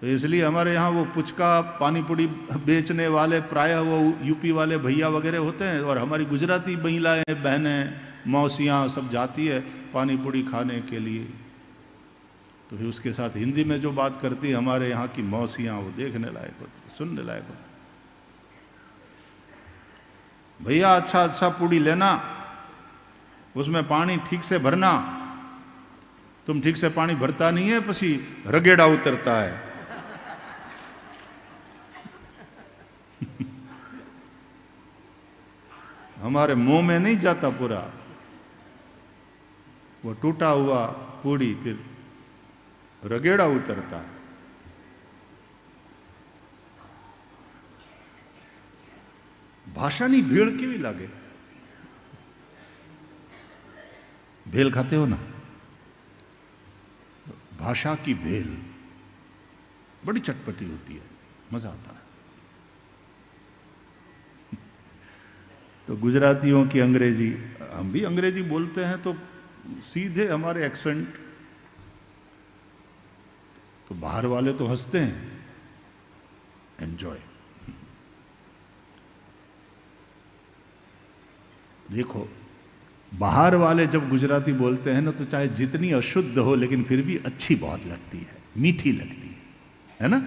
तो इसलिए हमारे यहाँ वो पुचका पानी पूड़ी बेचने वाले प्रायः वो यूपी वाले भैया वगैरह होते हैं, और हमारी गुजराती महिलाएं, बहनें, मौसियाँ सब जाती है पानी पूड़ी खाने के लिए। तो फिर उसके साथ हिंदी में जो बात करती है हमारे यहाँ की मौसियाँ, वो देखने लायक होती, सुनने लायक होती। भैया अच्छा अच्छा पूड़ी लेना, उसमें पानी ठीक से भरना, तुम ठीक से पानी भरता नहीं है, पसी रगेड़ा उतरता है। हमारे मुंह में नहीं जाता पूरा, वो टूटा हुआ पूड़ी फिर रगेड़ा उतरता है। भाषा नहीं भीड़ की भी लागे। भेल खाते हो ना, भाषा की भेल बड़ी चटपटी होती है, मजा आता है। तो गुजरातियों की अंग्रेजी, हम भी अंग्रेजी बोलते हैं तो सीधे हमारे एक्सेंट, तो बाहर वाले तो हंसते हैं, एंजॉय। देखो बाहर वाले जब गुजराती बोलते हैं ना, तो चाहे जितनी अशुद्ध हो लेकिन फिर भी अच्छी बहुत लगती है, मीठी लगती है ना।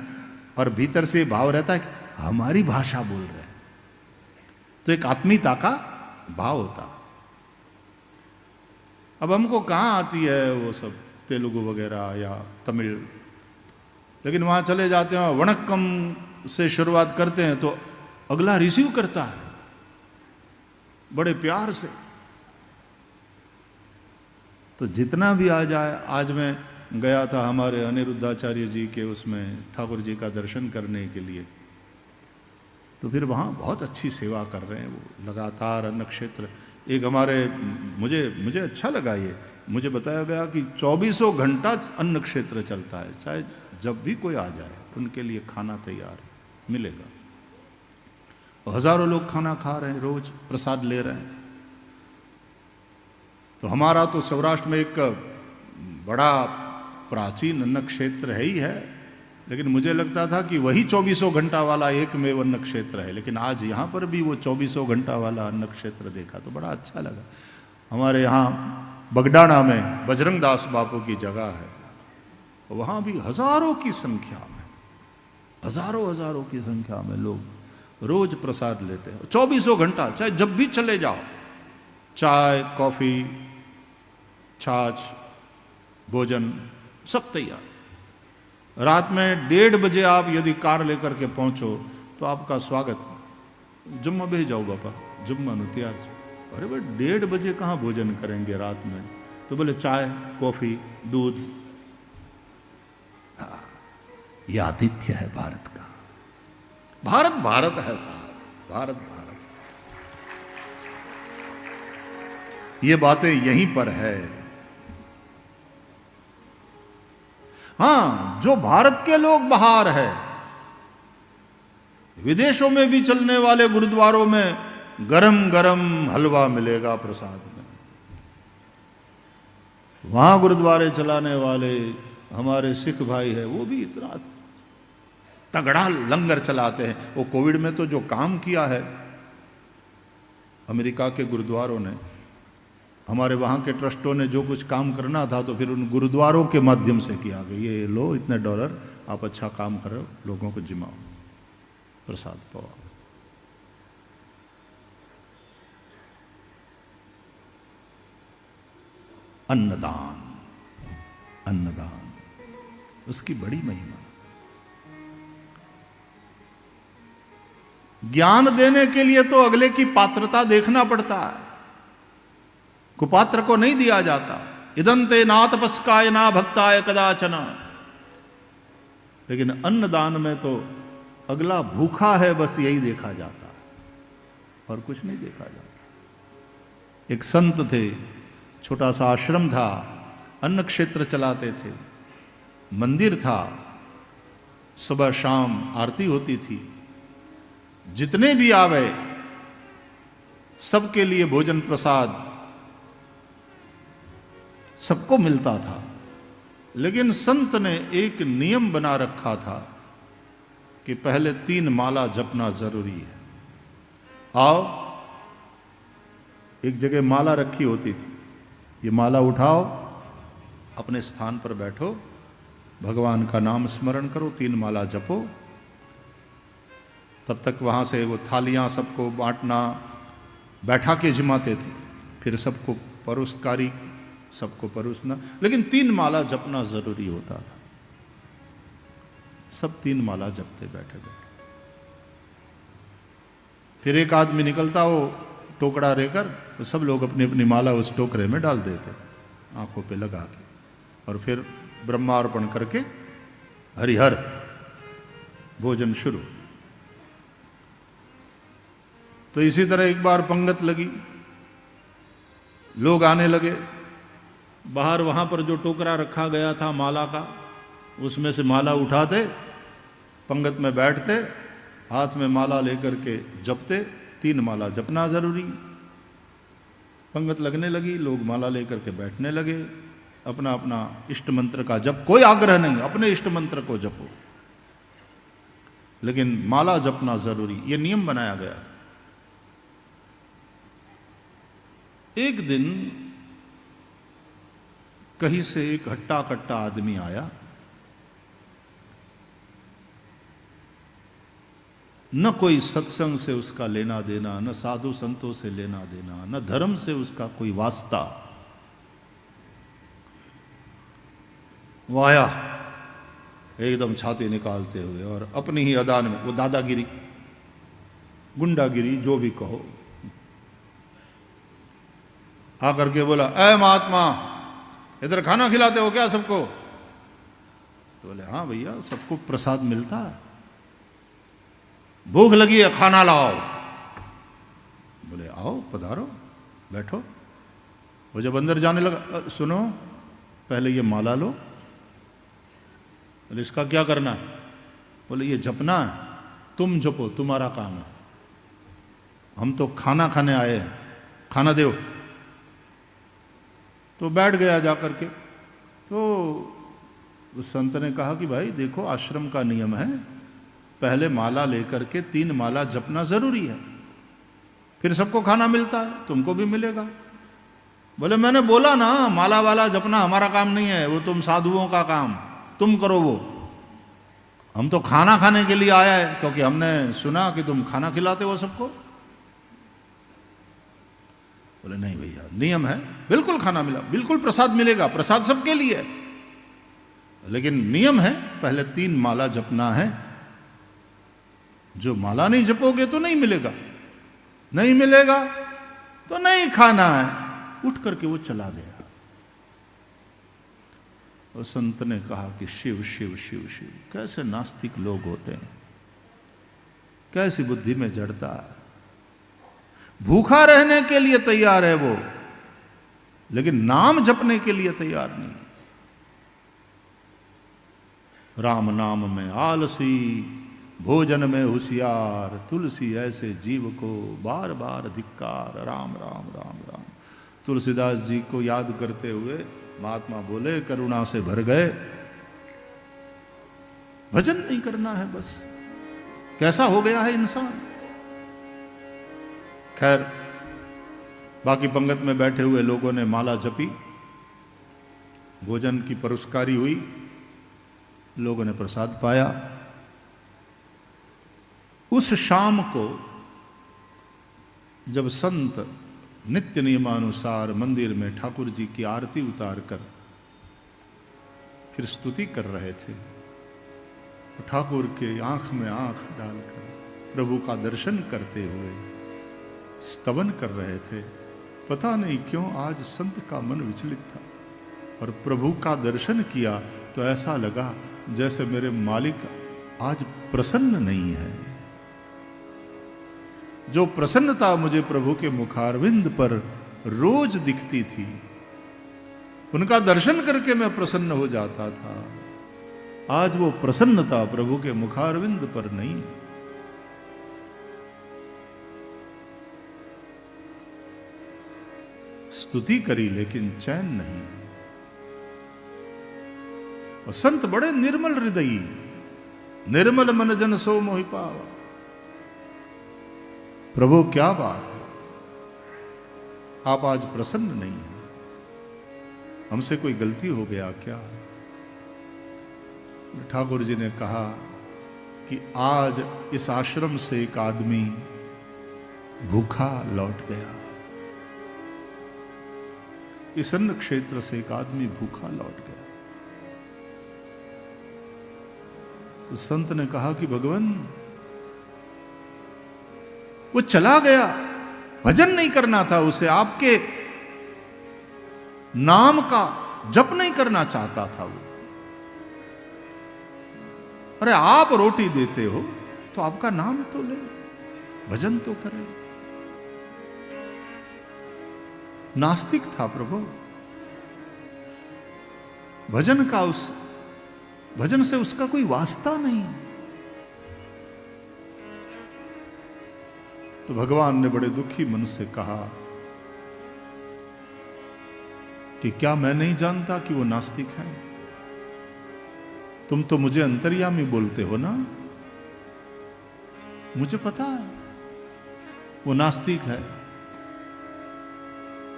और भीतर से भाव रहता है कि हमारी भाषा बोल रहे हैं, तो एक आत्मीयता का भाव होता। अब हमको कहाँ आती है वो सब तेलुगु वगैरह या तमिल, लेकिन वहाँ चले जाते हैं, वणक्कम से शुरुआत करते हैं तो अगला रिसीव करता है बड़े प्यार से। तो जितना भी आ जाए, आज मैं गया था हमारे अनिरुद्धाचार्य जी के उसमें ठाकुर जी का दर्शन करने के लिए, तो फिर वहाँ बहुत अच्छी सेवा कर रहे हैं वो लगातार। अन्न क्षेत्र एक हमारे, मुझे अच्छा लगा ये, मुझे बताया गया कि 24 घंटा अन्न क्षेत्र चलता है, चाहे जब भी कोई आ जाए उनके लिए खाना तैयार मिलेगा। हजारों लोग खाना खा रहे हैं, रोज प्रसाद ले रहे हैं। तो हमारा तो सौराष्ट्र में एक बड़ा प्राचीन अन्न क्षेत्र है ही है, लेकिन मुझे लगता था कि वही 24 घंटा वाला एकमेव अन्न क्षेत्र है, लेकिन आज यहाँ पर भी वो 24 घंटा वाला अन्न क्षेत्र देखा तो बड़ा अच्छा लगा। हमारे यहाँ बगडाना में बजरंग दास बापू की जगह है, वहाँ भी हजारों की संख्या में, हजारों की संख्या में लोग रोज प्रसाद लेते हैं 24 घंटा, चाहे जब भी चले जाओ, चाय कॉफी छाछ भोजन सब तैयार। रात में 1:30 बजे आप यदि कार लेकर के पहुंचो तो आपका स्वागत, जुम्मा भेज जाओ बापा, जुम्मा नु तैयार। अरे भाई 1:30 बजे कहाँ भोजन करेंगे रात में, तो बोले चाय कॉफी दूध। यह आतिथ्य है भारत का। भारत भारत है साहब, भारत भारत। ये बातें यहीं पर है। हाँ, जो भारत के लोग बाहर है, विदेशों में भी चलने वाले गुरुद्वारों में गरम गरम हलवा मिलेगा प्रसाद में। वहां गुरुद्वारे चलाने वाले हमारे सिख भाई है, वो भी इतना तगड़ा लंगर चलाते हैं। वो कोविड में तो जो काम किया है अमेरिका के गुरुद्वारों ने, हमारे वहाँ के ट्रस्टों ने जो कुछ काम करना था तो फिर उन गुरुद्वारों के माध्यम से किया कि ये लो इतने $, आप अच्छा काम करो, लोगों को जिमाओ, प्रसाद पाओ। अन्नदान, अन्नदान उसकी बड़ी महिमा। ज्ञान देने के लिए तो अगले की पात्रता देखना पड़ता है, कुपात्र को नहीं दिया जाता। इदंते ना तपस्काय ना भक्ताय कदाचन। लेकिन अन्नदान में तो अगला भूखा है बस यही देखा जाता है, और कुछ नहीं देखा जाता। एक संत थे, छोटा सा आश्रम था, अन्न क्षेत्र चलाते थे, मंदिर था, सुबह शाम आरती होती थी, जितने भी आवे सबके लिए भोजन प्रसाद सबको मिलता था। लेकिन संत ने एक नियम बना रखा था कि पहले 3 माला जपना जरूरी है। आओ, एक जगह माला रखी होती थी, ये माला उठाओ, अपने स्थान पर बैठो, भगवान का नाम स्मरण करो, 3 माला जपो। तब तक वहाँ से वो थालियाँ सबको बांटना, बैठा के जिमाते थे, फिर सबको परोसकारी, सबको परोसना, लेकिन 3 माला जपना जरूरी होता था। सब 3 माला जपते बैठे बैठे। फिर एक आदमी निकलता, वो टोकरा लेकर, तो सब लोग अपनी अपनी माला उस टोकरे में डाल देते, आंखों पे लगा के, और फिर ब्रह्मार्पण करके हरिहर भोजन शुरू। तो इसी तरह एक बार पंगत लगी, लोग आने लगे। बाहर वहां पर जो टोकरा रखा गया था माला का, उसमें से माला उठाते, पंगत में बैठते, हाथ में माला लेकर के जपते। 3 माला जपना जरूरी। पंगत लगने लगी, लोग माला लेकर के बैठने लगे, अपना अपना इष्ट मंत्र का जप, कोई आग्रह नहीं, अपने इष्ट मंत्र को जपो, लेकिन माला जपना जरूरी, ये नियम बनाया गया था। एक दिन कहीं से एक हट्टा कट्टा आदमी आया, न कोई सत्संग से उसका लेना देना, न साधु संतों से लेना देना, न धर्म से उसका कोई वास्ता। वो आया एकदम छाती निकालते हुए, और अपनी ही अदान में, वो दादागिरी, गुंडागिरी, जो भी कहो, आकर के बोला, ऐ महात्मा, इधर खाना खिलाते हो क्या सबको? तो बोले, हाँ भैया, सबको प्रसाद मिलता है, भूख लगी है, खाना लाओ। बोले, आओ, पधारो, बैठो। वो जब अंदर जाने लगा, सुनो, पहले ये माला लो। बोले, इसका क्या करना है? बोले, ये जपना है, तुम जपो, तुम्हारा काम है, हम तो खाना खाने आए हैं, खाना दो। तो बैठ गया जाकर के। तो उस संत ने कहा कि भाई देखो, आश्रम का नियम है, पहले माला लेकर के 3 माला जपना जरूरी है, फिर सबको खाना मिलता है, तुमको भी मिलेगा। बोले, मैंने बोला ना, माला वाला जपना हमारा काम नहीं है, वो तुम साधुओं का काम, तुम करो वो, हम तो खाना खाने के लिए आया है, क्योंकि हमने सुना कि तुम खाना खिलाते हो सबको। बोले, नहीं भैया, नियम है, बिल्कुल खाना मिला, बिल्कुल प्रसाद मिलेगा, प्रसाद सबके लिए है, लेकिन नियम है, पहले 3 माला जपना है, जो माला नहीं जपोगे तो नहीं मिलेगा, नहीं मिलेगा तो नहीं खाना है। उठ करके वो चला गया। और संत ने कहा कि शिव शिव शिव शिव, कैसे नास्तिक लोग होते हैं, कैसी बुद्धि में जड़ता है। भूखा रहने के लिए तैयार है वो, लेकिन नाम जपने के लिए तैयार नहीं। राम नाम में आलसी, भोजन में होशियार, तुलसी ऐसे जीव को बार बार धिक्कार। राम राम राम राम। तुलसीदास जी को याद करते हुए महात्मा बोले, करुणा से भर गए, भजन नहीं करना है बस। कैसा हो गया है इंसान। खैर, बाकी पंगत में बैठे हुए लोगों ने माला जपी, भोजन की परोसकारी हुई, लोगों ने प्रसाद पाया। उस शाम को जब संत नित्य नियमानुसार मंदिर में ठाकुर जी की आरती उतार कर फिर स्तुति कर रहे थे, तो ठाकुर के आंख में आंख डालकर प्रभु का दर्शन करते हुए स्तवन कर रहे थे। पता नहीं क्यों आज संत का मन विचलित था, और प्रभु का दर्शन किया तो ऐसा लगा जैसे मेरे मालिक आज प्रसन्न नहीं है। जो प्रसन्नता मुझे प्रभु के मुखारविंद पर रोज दिखती थी, उनका दर्शन करके मैं प्रसन्न हो जाता था, आज वो प्रसन्नता प्रभु के मुखारविंद पर नहीं। स्तुति करी लेकिन चैन नहीं। और संत बड़े निर्मल हृदयी, निर्मल मन जन सो मोहि पावा। प्रभु क्या बात है, आप आज प्रसन्न नहीं हैं, हमसे कोई गलती हो गया क्या? ठाकुर जी ने कहा कि आज इस आश्रम से एक आदमी भूखा लौट गया, इस अन्न क्षेत्र से एक आदमी भूखा लौट गया। तो संत ने कहा कि भगवान, वो चला गया, भजन नहीं करना था उसे, आपके नाम का जप नहीं करना चाहता था वो। अरे आप रोटी देते हो तो आपका नाम तो ले, भजन तो करे। नास्तिक था प्रभु, भजन से उसका कोई वास्ता नहीं। तो भगवान ने बड़े दुखी मन से कहा कि क्या मैं नहीं जानता कि वो नास्तिक है? तुम तो मुझे अंतर्यामी बोलते हो ना, मुझे पता है वो नास्तिक है,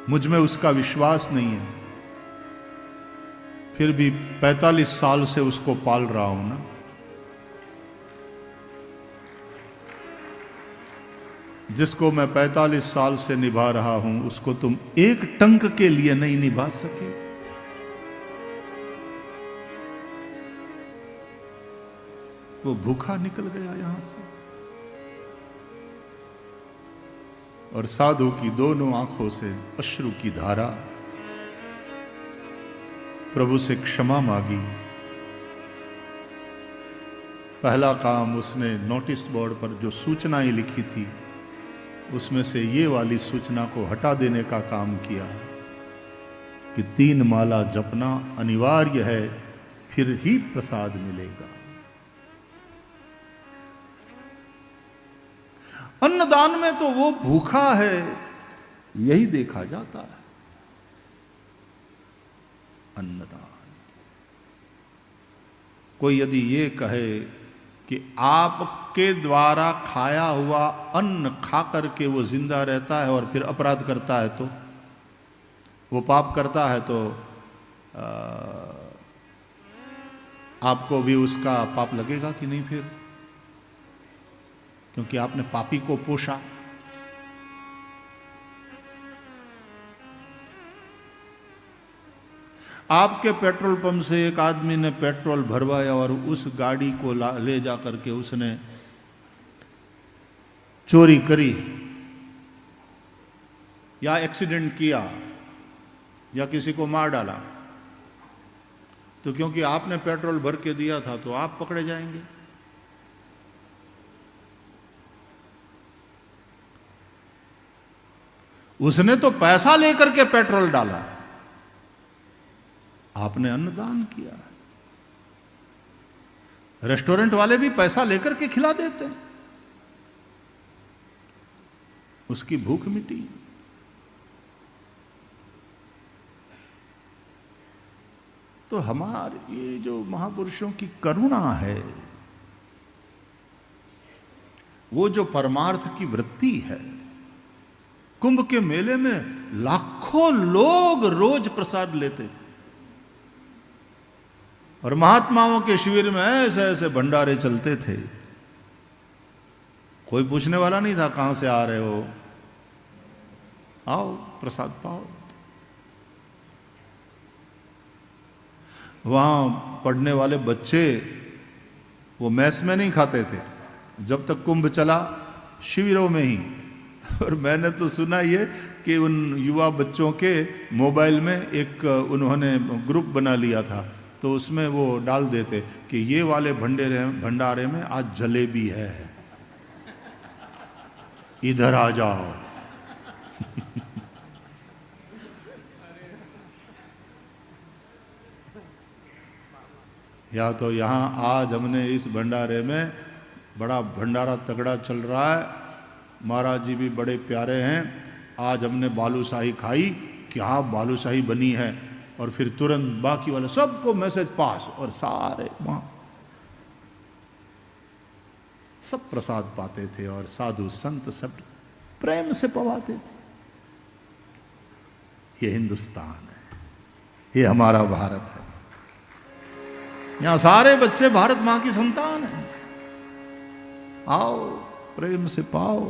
मुझ में उसका विश्वास नहीं है, फिर भी 45 साल से उसको पाल रहा हूं ना। जिसको मैं 45 साल से निभा रहा हूं, उसको तुम एक टंक के लिए नहीं निभा सके। वो भूखा निकल गया यहां से, और साधु की दोनों आंखों से अश्रु की धारा। प्रभु से क्षमा मांगी। पहला काम उसने नोटिस बोर्ड पर जो सूचनाएं लिखी थी उसमें से ये वाली सूचना को हटा देने का काम किया कि 3 माला जपना अनिवार्य है, फिर ही प्रसाद मिलेगा। अन्नदान में तो वो भूखा है यही देखा जाता है। अन्नदान, कोई यदि ये कहे कि आपके द्वारा खाया हुआ अन्न खा करके वो जिंदा रहता है और फिर अपराध करता है, तो वो पाप करता है, तो आपको भी उसका पाप लगेगा कि नहीं? फिर क्योंकि आपने पापी को पोषा। आपके पेट्रोल पंप से एक आदमी ने पेट्रोल भरवाया और उस गाड़ी को ले जा करके उसने चोरी करी या एक्सीडेंट किया या किसी को मार डाला, तो क्योंकि आपने पेट्रोल भर के दिया था तो आप पकड़े जाएंगे। उसने तो पैसा लेकर के पेट्रोल डाला, आपने अन्नदान किया। रेस्टोरेंट वाले भी पैसा लेकर के खिला देते हैं, उसकी भूख मिटी। तो हमारे ये जो महापुरुषों की करुणा है, वो जो परमार्थ की वृत्ति है, कुंभ के मेले में लाखों लोग रोज प्रसाद लेते थे और महात्माओं के शिविर में ऐसे ऐसे भंडारे चलते थे। कोई पूछने वाला नहीं था कहां से आ रहे हो, आओ प्रसाद पाओ। वहां पढ़ने वाले बच्चे वो मैस में नहीं खाते थे जब तक कुंभ चला, शिविरों में ही। और मैंने तो सुना ये कि उन युवा बच्चों के मोबाइल में एक उन्होंने ग्रुप बना लिया था, तो उसमें वो डाल देते कि ये वाले भंडारे में आज जलेबी है, इधर आ जाओ। या तो यहाँ आज हमने इस भंडारे में बड़ा भंडारा तगड़ा चल रहा है, महाराज जी भी बड़े प्यारे हैं, आज हमने बालूशाही खाई, क्या बालूशाही बनी है, और फिर तुरंत बाकी वाले सबको मैसेज पास, और सारे वहां सब प्रसाद पाते थे और साधु संत सब प्रेम से पवाते थे। ये हिंदुस्तान है, ये हमारा भारत है। यहां सारे बच्चे भारत मां की संतान हैं। आओ प्रेम से पाओ,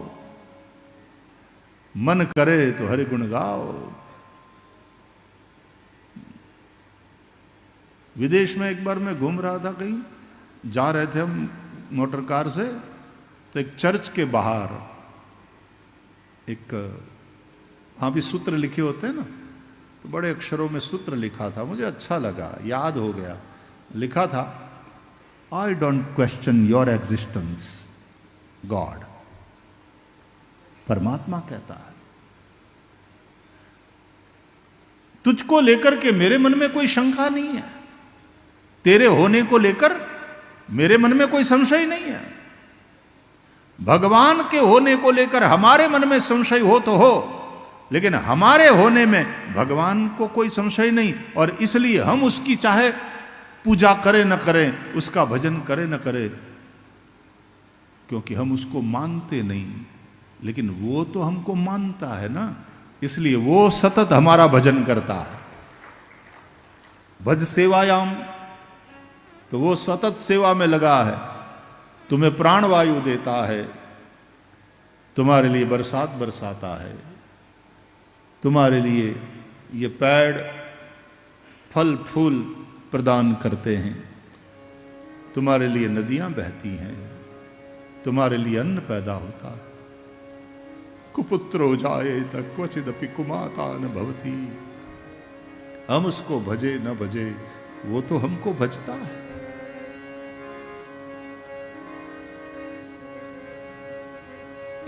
मन करे तो हरि गुण गाओ। विदेश में एक बार मैं घूम रहा था, कहीं जा रहे थे हम मोटर कार से, तो एक चर्च के बाहर एक, वहां भी सूत्र लिखे होते हैं ना, तो बड़े अक्षरों में सूत्र लिखा था, मुझे अच्छा लगा, याद हो गया। लिखा था, I don't question your existence God. परमात्मा कहता है, तुझको लेकर के मेरे मन में कोई शंका नहीं है, तेरे होने को लेकर मेरे मन में कोई संशय नहीं है। भगवान के होने को लेकर हमारे मन में संशय हो तो हो, लेकिन हमारे होने में भगवान को कोई संशय नहीं। और इसलिए हम उसकी चाहे पूजा करें न करें, उसका भजन करें न करें, क्योंकि हम उसको मानते नहीं, लेकिन वो तो हमको मानता है ना, इसलिए वो सतत हमारा भजन करता है। भज सेवायाम, तो वो सतत सेवा में लगा है, तुम्हें प्राणवायु देता है, तुम्हारे लिए बरसात बरसाता है, तुम्हारे लिए ये पेड़ फल फूल प्रदान करते हैं, तुम्हारे लिए नदियां बहती हैं, तुम्हारे लिए अन्न पैदा होता है। कुपुत्रो जाए तक क्वचिदपि कुमाता न भवती। हम उसको भजे न भजे, वो तो हमको भजता है।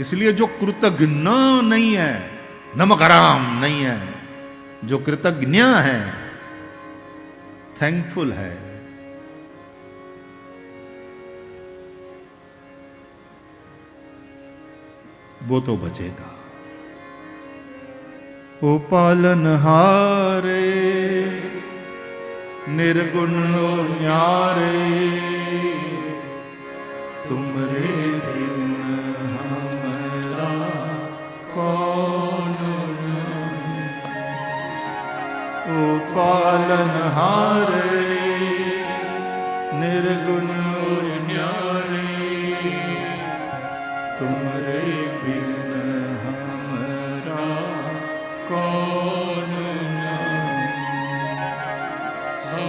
इसलिए जो कृतज्ञ नहीं है, नमक हराम नहीं है, जो कृतज्ञ है, थैंकफुल है, वो तो बचेगा। ओ पालनहारे निर्गुण न्यारे, तुमरे बिन हमरा कौन नहीं। ओ पालनहारे निर्गुण न्यारे, तुमरे बिन हमरा कौन नहीं।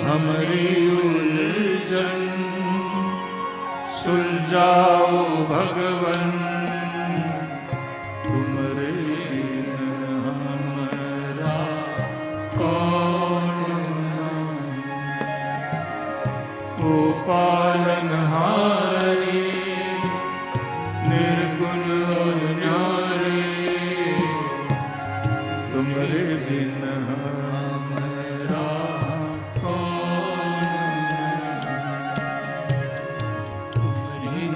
हमरी उलझन सुलझाओ भगवन, तुमरे बिन हमरा कौन नहीं। ओ पालनहारी निर्गुण न्यारे, तुमरे बिन हमरा कौन नहीं।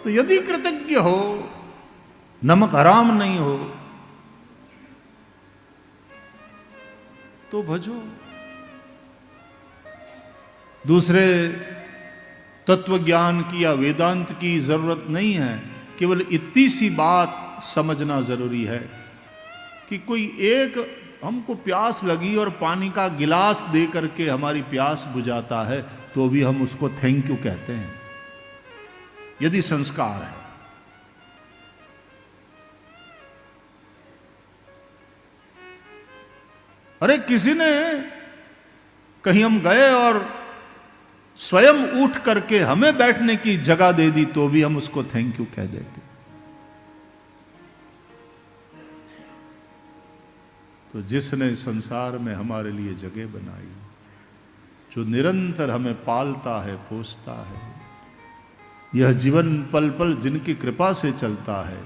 तो यदि कृतज्ञ हो, नमक हराम नहीं हो, तो भजो। दूसरे तत्व ज्ञान की या वेदांत की जरूरत नहीं है, केवल इतनी सी बात समझना जरूरी है कि कोई एक हमको प्यास लगी और पानी का गिलास दे करके हमारी प्यास बुझाता है, तो भी हम उसको थैंक यू कहते हैं, यदि संस्कार है। अरे किसी ने, कहीं हम गए और स्वयं उठ करके हमें बैठने की जगह दे दी तो भी हम उसको थैंक यू कह देते। तो जिसने संसार में हमारे लिए जगह बनाई, जो निरंतर हमें पालता है पोसता है, यह जीवन पल पल जिनकी कृपा से चलता है,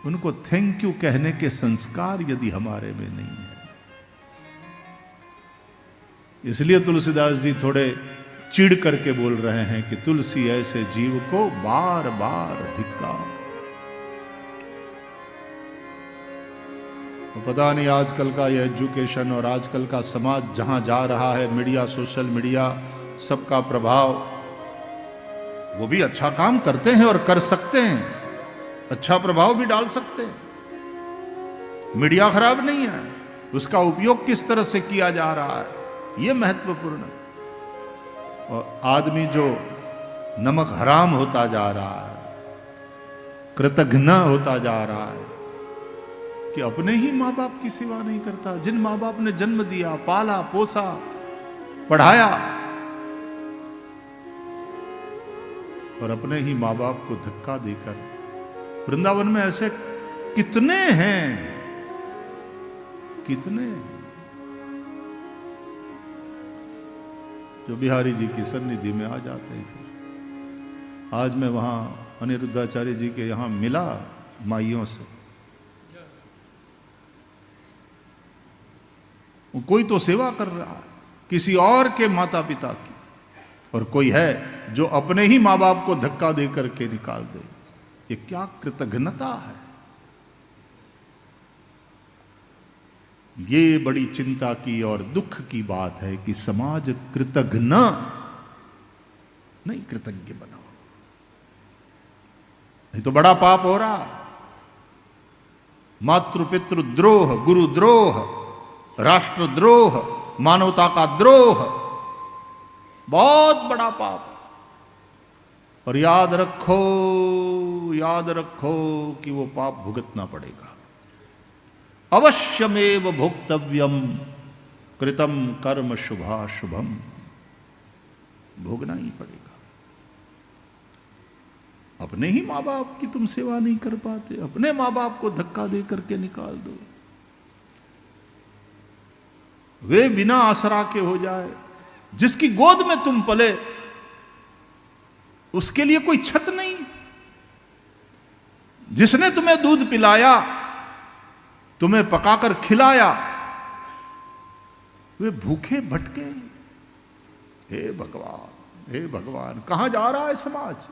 उनको थैंक यू कहने के संस्कार यदि हमारे में नहीं है। इसलिए तुलसीदास जी थोड़े चिढ़ करके बोल रहे हैं कि तुलसी ऐसे जीव को बार बार धिक्कार। तो पता नहीं आजकल का यह एजुकेशन और आजकल का समाज जहां जा रहा है, मीडिया, सोशल मीडिया, सबका प्रभाव, वो भी अच्छा काम करते हैं और कर सकते हैं, अच्छा प्रभाव भी डाल सकते हैं। मीडिया खराब नहीं है, उसका उपयोग किस तरह से किया जा रहा है ये महत्वपूर्ण है। और आदमी जो नमक हराम होता जा रहा है, कृतघ्न होता जा रहा है कि अपने ही माँ बाप की सेवा नहीं करता, जिन माँ बाप ने जन्म दिया, पाला, पोसा, पढ़ाया, और अपने ही माँ बाप को धक्का देकर। वृंदावन में ऐसे कितने हैं, कितने, जो बिहारी जी की सन्निधि में आ जाते हैं। फिर आज मैं वहां अनिरुद्धाचार्य जी के यहां मिला माइयों से, कोई तो सेवा कर रहा है किसी और के माता पिता की, और कोई है जो अपने ही माँ बाप को धक्का दे करके निकाल दे। ये क्या कृतघ्नता है। ये बड़ी चिंता की और दुख की बात है कि समाज कृतघ्न नहीं, कृतज्ञ बना, नहीं तो बड़ा पाप हो रहा। मातृ पितृ द्रोह, गुरु द्रोह, राष्ट्र द्रोह, मानवता का द्रोह बहुत बड़ा पाप। और याद रखो कि वो पाप भुगतना पड़ेगा। अवश्यमेव भोक्तव्यम कृतम कर्म शुभाशुभम, भोगना ही पड़ेगा। अपने ही माँ बाप की तुम सेवा नहीं कर पाते, अपने माँ बाप को धक्का दे करके निकाल दो, वे बिना आसरा के हो जाए। जिसकी गोद में तुम पले उसके लिए कोई छत नहीं, जिसने तुम्हें दूध पिलाया, तुम्हें पकाकर खिलाया, वे भूखे भटके। हे भगवान, हे भगवान, कहां जा रहा है समाज।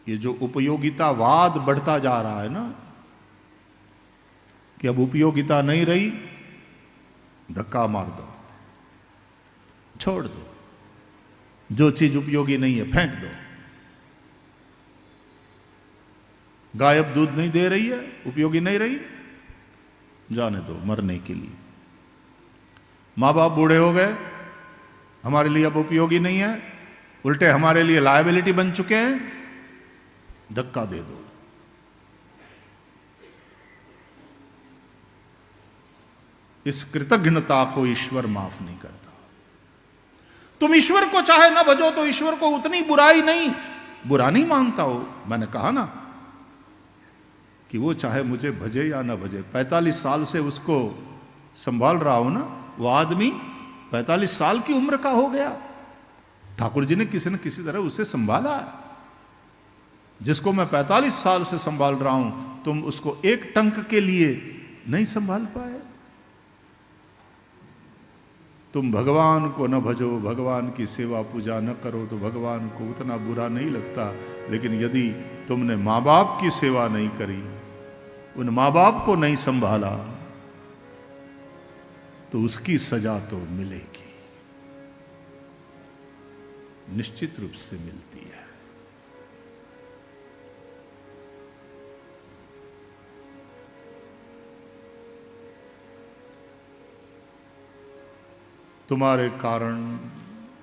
ये जो उपयोगितावाद बढ़ता जा रहा है ना, कि अब उपयोगिता नहीं रही, धक्का मार दो, छोड़ दो, जो चीज उपयोगी नहीं है फेंक दो। गाय अब दूध नहीं दे रही है, उपयोगी नहीं रही, जाने दो मरने के लिए। माँ बाप बूढ़े हो गए, हमारे लिए अब उपयोगी नहीं है, उल्टे हमारे लिए लायबिलिटी बन चुके हैं, धक्का दे दो। इस कृतघ्नता को ईश्वर माफ नहीं करता। तुम ईश्वर को चाहे ना भजो तो ईश्वर को उतनी बुराई नहीं, बुरा नहीं मानता हो। मैंने कहा ना कि वो चाहे मुझे भजे या ना भजे, 45 साल से उसको संभाल रहा हो ना, वो आदमी 45 साल की उम्र का हो गया। ठाकुर जी ने किसी न किसी तरह उसे संभाला है। जिसको मैं 45 साल से संभाल रहा हूं, तुम उसको एक टंक के लिए नहीं संभाल पाए। तुम भगवान को न भजो, भगवान की सेवा पूजा न करो तो भगवान को उतना बुरा नहीं लगता। लेकिन यदि तुमने माँ बाप की सेवा नहीं करी, उन माँ बाप को नहीं संभाला, तो उसकी सजा तो मिलेगी, निश्चित रूप से मिलती है। तुम्हारे कारण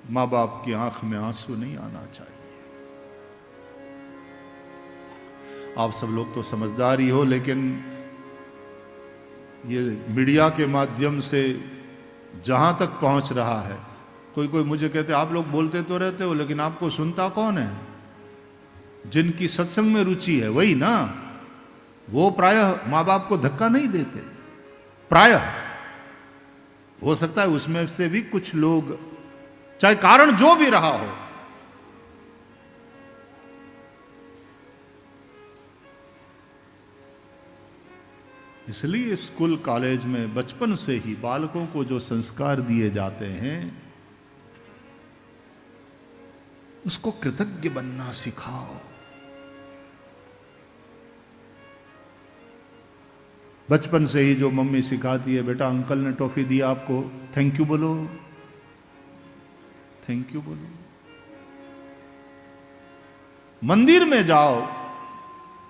माँ बाप की आंख में आंसू नहीं आना चाहिए। आप सब लोग तो समझदार ही हो, लेकिन ये मीडिया के माध्यम से जहाँ तक पहुँच रहा है, कोई कोई मुझे कहते आप लोग बोलते तो रहते हो लेकिन आपको सुनता कौन है? जिनकी सत्संग में रुचि है वही ना, वो प्रायः माँ बाप को धक्का नहीं देते। प्रायः हो सकता है उसमें से भी कुछ लोग, चाहे कारण जो भी रहा हो, इसलिए स्कूल कॉलेज में बचपन से ही बालकों को जो संस्कार दिए जाते हैं उसको कृतज्ञ बनना सिखाओ। बचपन से ही जो मम्मी सिखाती है, बेटा अंकल ने टॉफी दी आपको, थैंक यू बोलो, थैंक यू बोलो। मंदिर में जाओ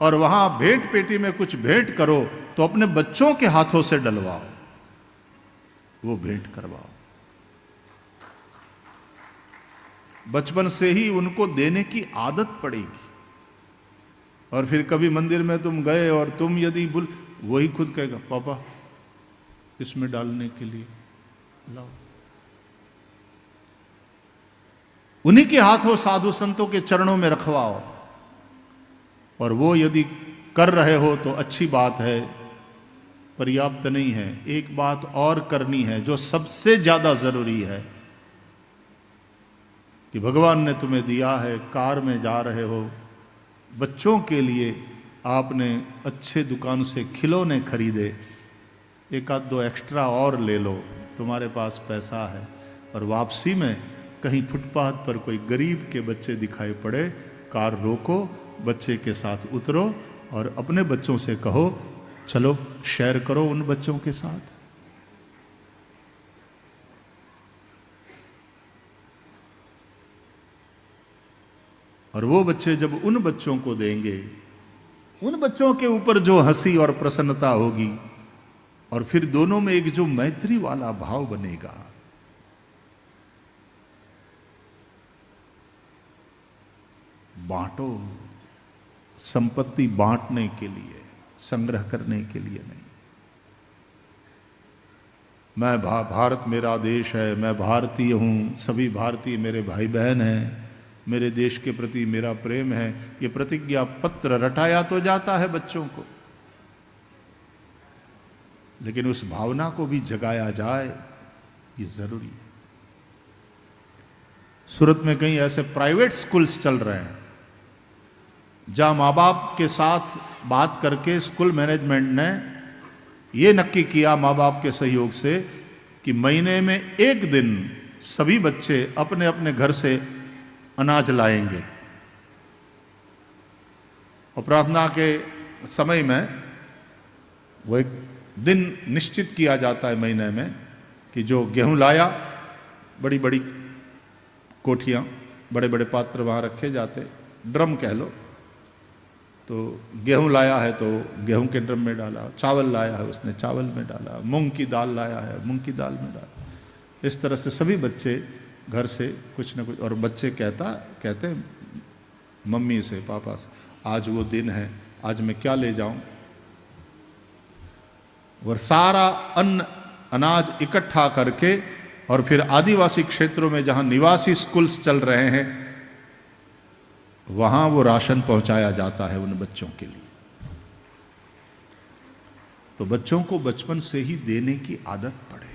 और वहां भेंट पेटी में कुछ भेंट करो तो अपने बच्चों के हाथों से डलवाओ, वो भेंट करवाओ। बचपन से ही उनको देने की आदत पड़ेगी। और फिर कभी मंदिर में तुम गए और तुम यदि वही खुद कहेगा पापा इसमें डालने के लिए लाओ। उन्हीं के हाथों साधु संतों के चरणों में रखवाओ। और वो यदि कर रहे हो तो अच्छी बात है, पर्याप्त नहीं है। एक बात और करनी है जो सबसे ज्यादा जरूरी है, कि भगवान ने तुम्हें दिया है, कार में जा रहे हो, बच्चों के लिए आपने अच्छे दुकान से खिलौने खरीदे, एक आध दो एक्स्ट्रा और ले लो, तुम्हारे पास पैसा है, और वापसी में कहीं फुटपाथ पर कोई गरीब के बच्चे दिखाई पड़े, कार रोको, बच्चे के साथ उतरो और अपने बच्चों से कहो चलो शेयर करो उन बच्चों के साथ। और वो बच्चे जब उन बच्चों को देंगे, उन बच्चों के ऊपर जो हंसी और प्रसन्नता होगी, और फिर दोनों में एक जो मैत्री वाला भाव बनेगा, बांटो। संपत्ति बांटने के लिए, संग्रह करने के लिए नहीं। मैं भारत मेरा देश है, मैं भारतीय हूं, सभी भारतीय मेरे भाई बहन हैं, मेरे देश के प्रति मेरा प्रेम है, ये प्रतिज्ञा पत्र रटाया तो जाता है बच्चों को, लेकिन उस भावना को भी जगाया जाए, ये जरूरी है। सूरत में कई ऐसे प्राइवेट स्कूल्स चल रहे हैं जहां माँ बाप के साथ बात करके स्कूल मैनेजमेंट ने ये नक्की किया, माँ बाप के सहयोग से, कि महीने में एक दिन सभी बच्चे अपने अपने घर से अनाज लाएंगे। और प्रार्थना के समय में वो एक दिन निश्चित किया जाता है महीने में, कि जो गेहूं लाया, बड़ी बड़ी कोठियां, बड़े बड़े पात्र वहाँ रखे जाते, ड्रम कह लो, तो गेहूं लाया है तो गेहूं के ड्रम में डाला, चावल लाया है उसने चावल में डाला, मूंग की दाल लाया है मूंग की दाल में डाला। इस तरह से सभी बच्चे घर से कुछ न कुछ, और बच्चे कहते हैं मम्मी से, पापा से, आज वो दिन है, आज मैं क्या ले जाऊं। और सारा अन्न अनाज इकट्ठा करके, और फिर आदिवासी क्षेत्रों में जहां निवासी स्कूल्स चल रहे हैं वहां वो राशन पहुंचाया जाता है उन बच्चों के लिए। तो बच्चों को बचपन से ही देने की आदत पड़े,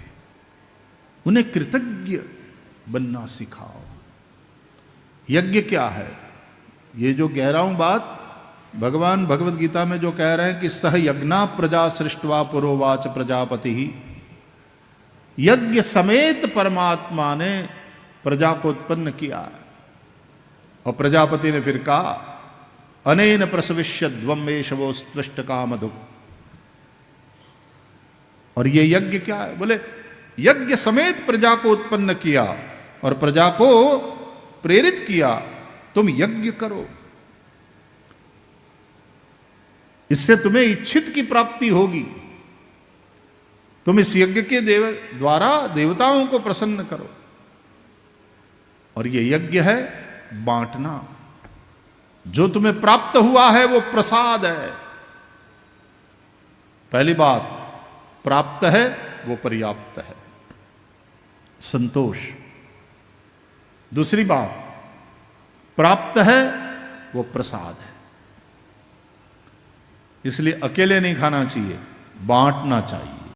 उन्हें कृतज्ञ बनना सिखाओ। यज्ञ क्या है? ये जो कह रहा हूं बात, भगवान भगवत गीता में जो कह रहे हैं कि सह यज्ञा प्रजा सृष्टवा पुरोवाच प्रजापति ही, यज्ञ समेत परमात्मा ने प्रजा को उत्पन्न किया। और प्रजापति ने फिर कहा अनेन प्रसविष्य द्वमेशवो स्पृष्ट कामधुक्। और ये यज्ञ क्या है? बोले यज्ञ समेत प्रजा को उत्पन्न किया और प्रजा को प्रेरित किया, तुम यज्ञ करो, इससे तुम्हें इच्छित की प्राप्ति होगी। तुम इस यज्ञ के द्वारा देवताओं को प्रसन्न करो। और ये यज्ञ है बांटना। जो तुम्हें प्राप्त हुआ है वो प्रसाद है। पहली बात, प्राप्त है वो पर्याप्त है, संतोष। दूसरी बात, प्राप्त है वो प्रसाद है। इसलिए अकेले नहीं खाना चाहिए, बांटना चाहिए।